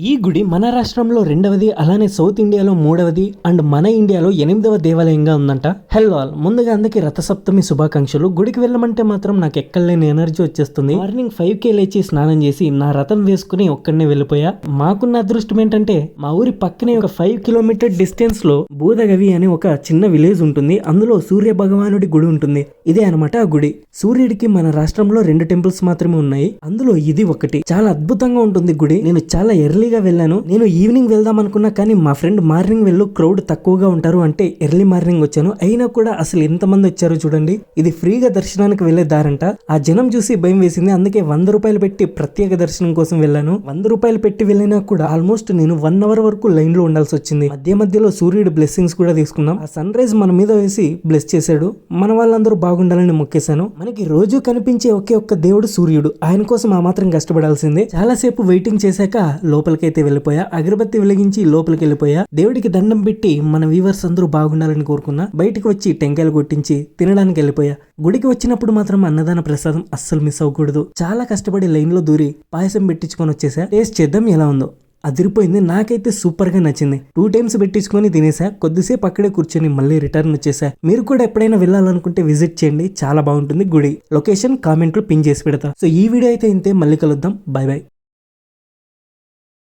ఈ గుడి మన రాష్ట్రంలో రెండవది, అలానే సౌత్ ఇండియాలో మూడవది అండ్ మన ఇండియాలో 8వ దేవాలయంగా ఉందంట. హలో ఆల్, ముందుగా అందరికి రథసప్తమి శుభాకాంక్షలు. గుడికి వెళ్ళమంటే మాత్రం నాకు ఎక్కడలేని ఎనర్జీ వచ్చేస్తుంది. మార్నింగ్ 5కే లేచి స్నానం చేసి నా రథం వేసుకుని ఒక్కడనే వెళ్ళిపోయా. మాకున్న అదృష్టం ఏంటంటే మా ఊరి పక్కనే ఒక 5 కిలోమీటర్ డిస్టెన్స్ లో బూదగవి అనే ఒక చిన్న విలేజ్ ఉంటుంది. అందులో సూర్య భగవానుడి గుడి ఉంటుంది. ఇదే అనమాట ఆ గుడి. సూర్యుడికి మన రాష్ట్రంలో 2 టెంపుల్స్ మాత్రమే ఉన్నాయి. అందులో ఇది ఒకటి. చాలా అద్భుతంగా ఉంటుంది గుడి. నేను చాలా ఎర్లీగా వెళ్ళాను. నేను ఈవినింగ్ వెళ్దాం అనుకున్నా, కానీ మా ఫ్రెండ్ మార్నింగ్ వెళ్ళు, క్రౌడ్ తక్కువగా ఉంటారు అంటే ఎర్లీ మార్నింగ్ వచ్చాను. అయినా కూడా అసలు ఎంతమంది వచ్చారో చూడండి. ఇది ఫ్రీగా దర్శనానికి వెళ్లే దారంట. ఆ జనం చూసి భయం వేసింది. అందుకే 100 రూపాయలు పెట్టి ప్రత్యేక దర్శనం కోసం వెళ్ళాను. 100 రూపాయలు పెట్టి వెళ్ళినా కూడా ఆల్మోస్ట్ నేను 1 అవర్ వరకు లైన్ లో ఉండాల్సి వచ్చింది. మధ్య మధ్యలో సూర్యుడు బ్లెస్సింగ్స్ కూడా తీసుకున్నాం. ఆ సన్ రైజ్ మన మీద వేసి బ్లెస్ చేశాడు. మన వాళ్ళందరూ బాగుండాలని మొక్కేశాను. మనకి రోజు కనిపించే ఒకే ఒక్క దేవుడు సూర్యుడు. ఆయన కోసం ఆ మాత్రం కష్టపడాల్సిందే. చాలా సేపు వెయిటింగ్ చేశాక లోపలికైతే వెళ్ళిపోయా. అగరబత్తి వెలిగించి లోపలికి వెళ్ళిపోయా. దేవుడికి దండం పెట్టి మన వ్యూవర్స్ అందరూ బాగుండాలని కోరుకున్నా. బయటికి వచ్చి టెంకాయలు కొట్టించి తినడానికి వెళ్ళిపోయా. గుడికి వచ్చినప్పుడు మాత్రం అన్నదాన ప్రసాదం అస్సలు మిస్ అవ్వకూడదు. చాలా కష్టపడి లైన్ లో దూరి పాయసం పెట్టించుకొని వచ్చేసా. టేస్ట్ చేద్దాం ఎలా ఉందో. అదిరిపోయింది. నాకైతే సూపర్ గా నచ్చింది. 2 టైమ్స్ పెట్టించుకొని తినేసా. కొద్దిసేపు అక్కడే కూర్చొని మళ్ళీ రిటర్న్ వచ్చేసా. మీరు కూడా ఎప్పుడైనా వెళ్ళాలనుకుంటే విజిట్ చేయండి. చాలా బాగుంటుంది గుడి. లొకేషన్ కామెంట్లు పిన్ చేసి పెడతా. సో ఈ వీడియో అయితే ఇంతే. మళ్ళీ కలుద్దాం. By by.